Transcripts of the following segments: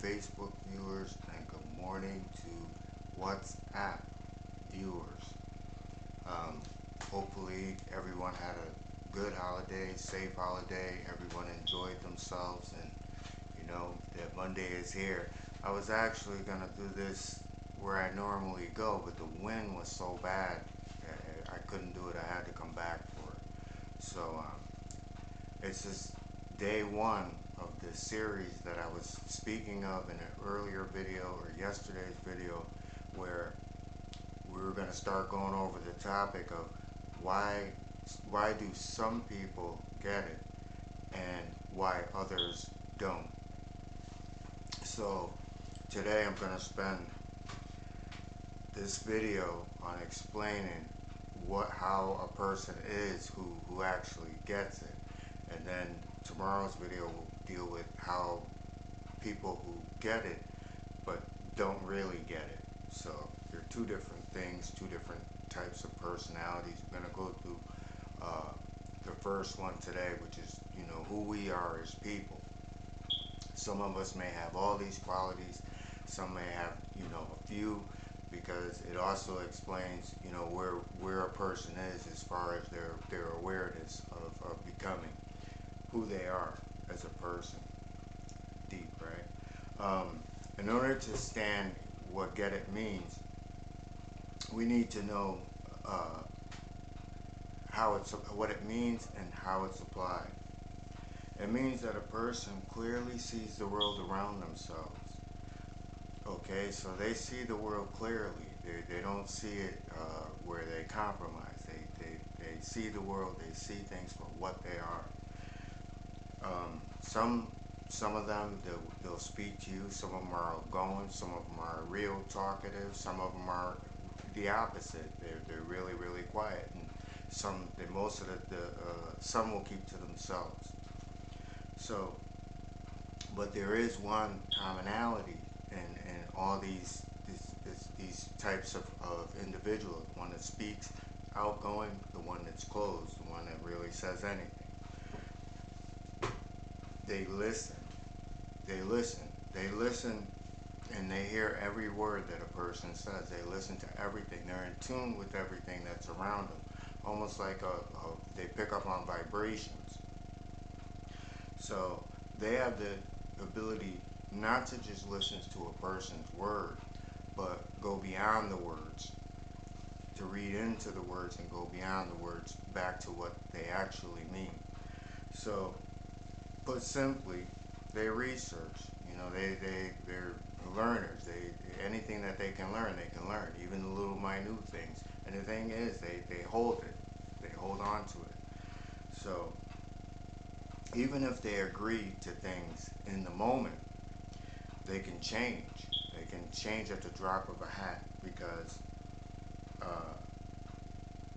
Facebook viewers, and good morning to WhatsApp viewers. Um, Hopefully, everyone had a good holiday, safe holiday. Everyone enjoyed themselves, and that Monday is here. I was actually gonna do this where I normally go, but the wind was so bad that I couldn't do it. I had to come back for it. So it's just day one of the series that I was speaking of in an earlier video or yesterday's video, where we were going to start going over the topic of why why do some people get it and why others don't. So today I'm going to spend this video on explaining how a person is who actually gets it, and then tomorrow's video will deal with how people who get it but don't really get it. So they're two different things, two different types of personalities. We're going to go through the first one today, which is who we are as people. Some of us may have all these qualities, some may have a few, because it also explains where a person is as far as their awareness of becoming who they are as a person. Deep, right? In order to stand what get it means, we need to know what it means and how it's applied. It means that a person clearly sees the world around themselves. Okay, so they see the world clearly. They don't see it where they compromise. They see the world, they see things for what they are. Some of them, they'll speak to you. Some of them are outgoing. Some of them are real talkative. Some of them are the opposite. They're really, really quiet. And most of some will keep to themselves. So, but there is one commonality in all these types of individuals. The one that speaks outgoing, the one that's closed, the one that really says anything. They listen. They listen. They listen, and they hear every word that a person says. They listen to everything. They're in tune with everything that's around them. Almost like they pick up on vibrations. So they have the ability not to just listen to a person's word, but go beyond the words, to read into the words and go beyond the words back to what they actually mean. So, put simply, they research. They're learners. Anything that they can learn, even the little minute things. And the thing is, they hold it. They hold on to it. So even if they agree to things in the moment, they can change. They can change at the drop of a hat, because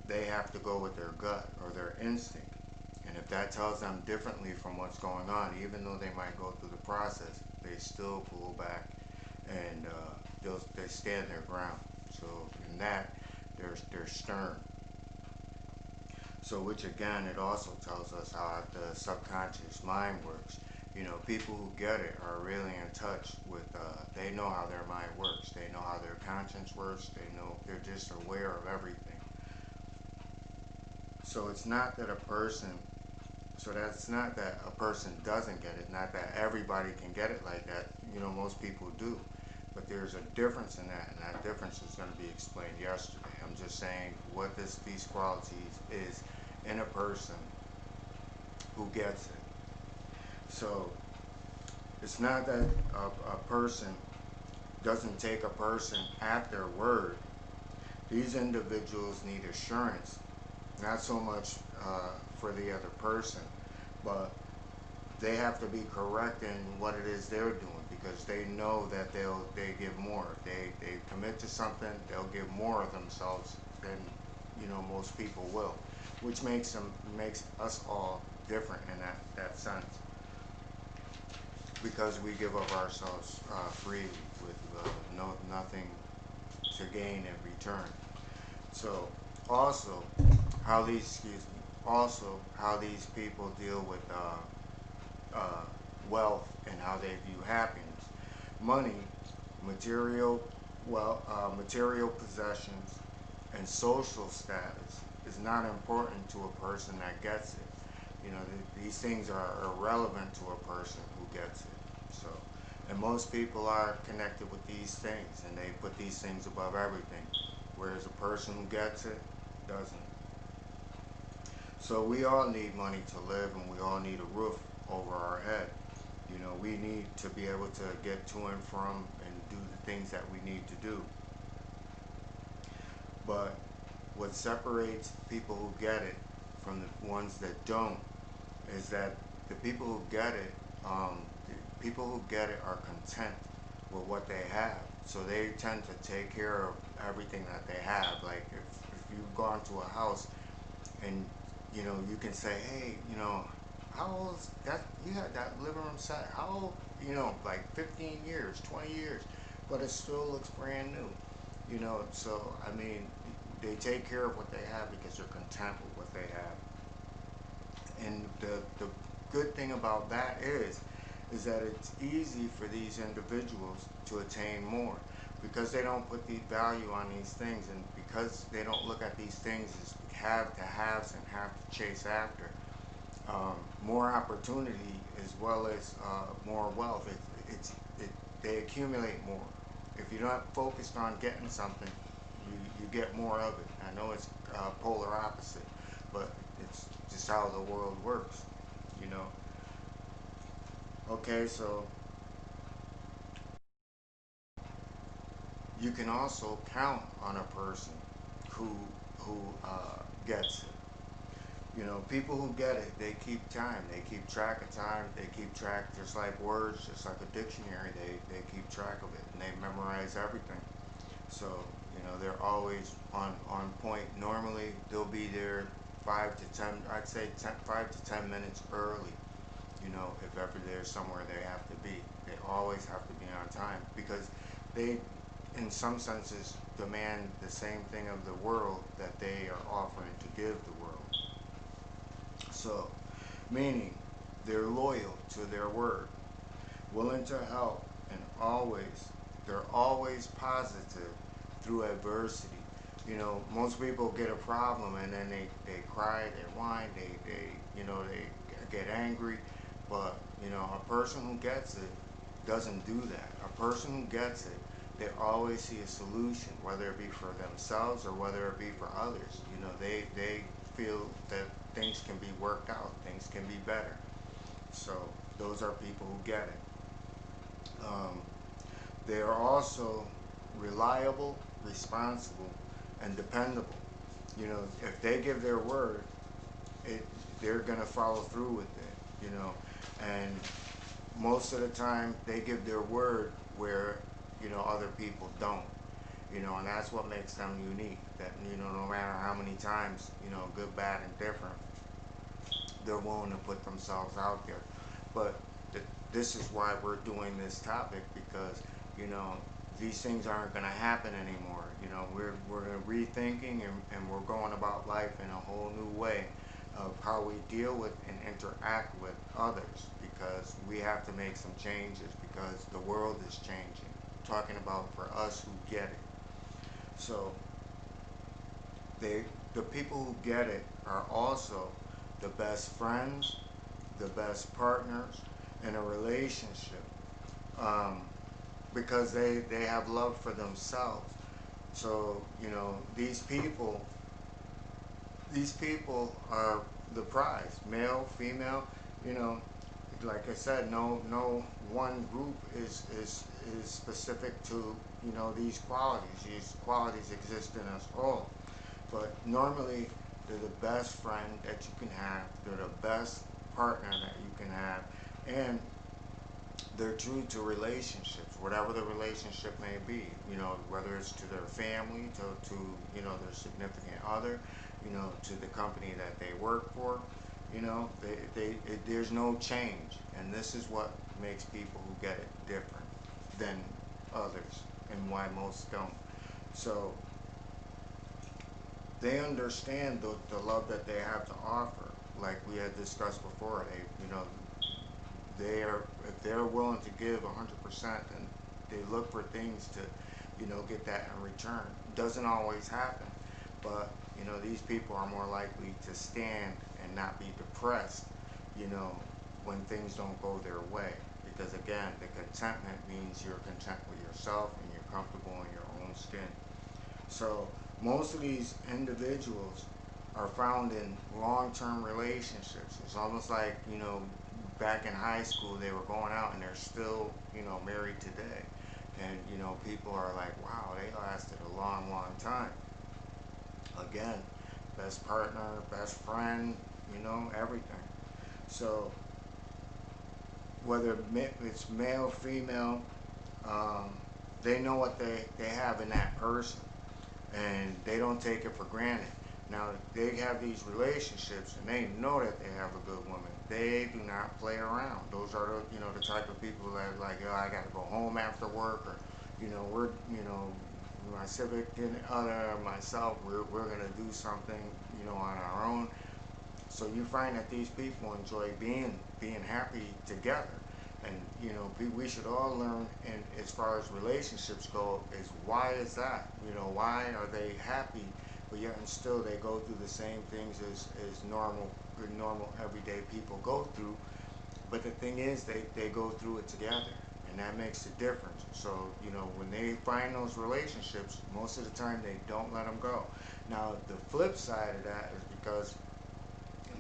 they have to go with their gut or their instinct. And if that tells them differently from what's going on, even though they might go through the process, they still pull back, and they stand their ground. So in that, they're stern. So which again, it also tells us how the subconscious mind works. People who get it are really in touch with, they know how their mind works. They know how their conscience works. They're just aware of everything. So it's not that that's not that a person doesn't get it, not that everybody can get it like that. Most people do. But there's a difference in that, and that difference is going to be explained yesterday. I'm just saying what these qualities is in a person who gets it. So it's not that a person doesn't take a person at their word. These individuals need assurance, not so much for the other person, but they have to be correct in what it is they're doing, because they know that they give more. If they commit to something, they'll give more of themselves than most people will, which makes us all different in that sense, because we give of ourselves freely with nothing to gain in return. So also how these people deal with wealth and how they view happiness. Money, material, material possessions, and social status is not important to a person that gets it. These things are irrelevant to a person who gets it. So, and most people are connected with these things, and they put these things above everything, whereas a person who gets it doesn't. So we all need money to live, and we all need a roof over our head. We need to be able to get to and from and do the things that we need to do. But what separates people who get it from the ones that don't is that the people who get it, the people who get it are content with what they have. So they tend to take care of everything that they have. Like if you've gone to a house and you can say, hey, how old is that? You had that living room set. How old? Like 15 years, 20 years, but it still looks brand new. So I mean, they take care of what they have because they're content with what they have. And the good thing about that is that it's easy for these individuals to attain more because they don't put the value on these things, and because they don't look at these things as have to haves and have to chase after more opportunity as well as more wealth. They accumulate more. If you're not focused on getting something, you get more of it. I know it's polar opposite, but it's just how the world works, you know. Okay, so you can also count on a person who who gets it. People who get it, they keep time. They keep track of time. They keep track, just like words, just like a dictionary. They keep track of it, and they memorize everything. So they're always on point. Normally, they'll be there 5 to 10. I'd say 5 to 10 minutes early. If ever there's somewhere they have to be, they always have to be on time because they, in some senses, demand the same thing of the world that they are offering to give the world. So, meaning they're loyal to their word, willing to help, and they're always positive through adversity. Most people get a problem and then they cry, they whine, they get angry. But, a person who gets it doesn't do that. A person who gets it, they always see a solution, whether it be for themselves or whether it be for others. They feel that things can be worked out, things can be better. So those are people who get it. They are also reliable, responsible, and dependable. If they give their word, it they're gonna follow through with it. And most of the time they give their word where other people don't. And that's what makes them unique. That no matter how many times good, bad, and different, they're willing to put themselves out there. But this is why we're doing this topic because these things aren't going to happen anymore. We're rethinking and we're going about life in a whole new way of how we deal with and interact with others because we have to make some changes because the world is changing. I'm talking about for us who get it. So the people who get it are also the best friends, the best partners in a relationship um, because they have love for themselves. So these people are the prize, male, female. You know, like I said, no one group is specific to these qualities. These qualities exist in us all. But normally, they're the best friend that you can have. They're the best partner that you can have, and they're true to relationships, whatever the relationship may be. Whether it's to their family, to their significant other, to the company that they work for. There's no change, and this is what makes people who get it different than others, and why most don't. So they understand the love that they have to offer. Like we had discussed before, they, they are if they're willing to give 100%, then they look for things to, get that in return. Doesn't always happen, but these people are more likely to stand and not be depressed, you know, when things don't go their way. Because again, the contentment means you're content with yourself and you're comfortable in your own skin. So most of these individuals are found in long-term relationships. It's almost like, back in high school they were going out and they're still, married today. And, people are like, wow, they lasted a long, long time. Again, best partner, best friend, everything. So whether it's male, female, um, they know what they have in that person, and they don't take it for granted. Now, they have these relationships and they know that they have a good woman. They do not play around. Those are the type of people that are like, I gotta go home after work, or, we're, my civic other, myself, we're gonna do something, on our own. So you find that these people enjoy being happy together. And we should all learn, and as far as relationships go, is why is that? Why are they happy, but yet and still they go through the same things as normal everyday people go through. But the thing is, they go through it together, and that makes a difference. So when they find those relationships, most of the time they don't let them go. Now the flip side of that is because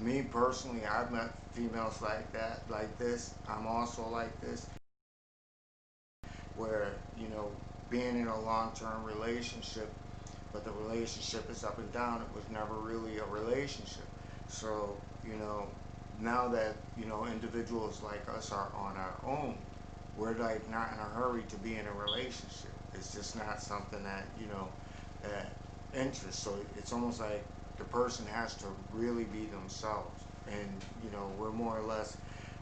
me personally, I've met females like that, like this. I'm also like this, where, being in a long-term relationship, but the relationship is up and down. It was never really a relationship. So, now that, individuals like us are on our own, we're like not in a hurry to be in a relationship. It's just not something that, that interests. So it's almost like the person has to really be themselves. And, we're more or less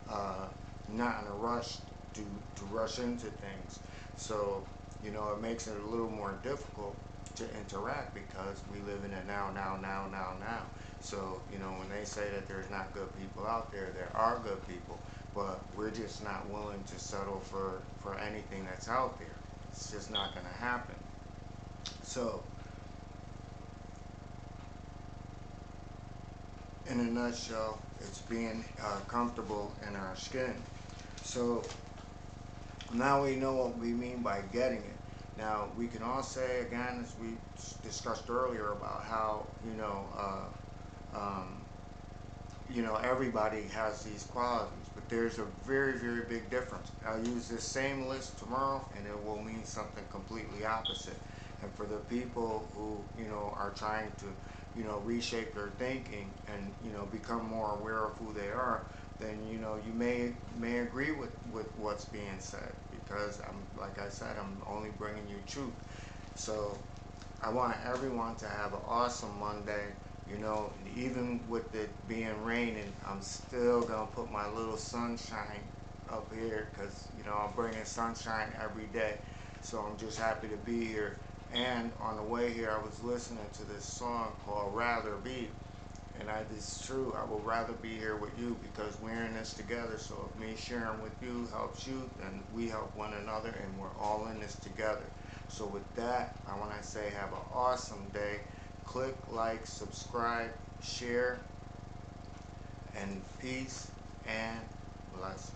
not in a rush to rush into things. So, it makes it a little more difficult to interact because we live in a now, now, now, now, now. So, when they say that there's not good people out there, there are good people, but we're just not willing to settle for anything that's out there. It's just not going to happen. So, in a nutshell, it's being comfortable in our skin. So now we know what we mean by getting it. Now we can all say again, as we discussed earlier, about how everybody has these qualities, but there's a very, very big difference. I'll use this same list tomorrow, and it will mean something completely opposite. And for the people who are trying to reshape their thinking and become more aware of who they are, then you may agree with what's being said, because like I said, I'm only bringing you truth. So I want everyone to have an awesome Monday. Even with it being raining, I'm still gonna put my little sunshine up here, because I'm bringing sunshine every day. So I'm just happy to be here. And on the way here, I was listening to this song called Rather Be. And it's true, I would rather be here with you, because we're in this together. So if me sharing with you helps you, then we help one another, and we're all in this together. So with that, I want to say have an awesome day. Click like, subscribe, share, and peace and blessings.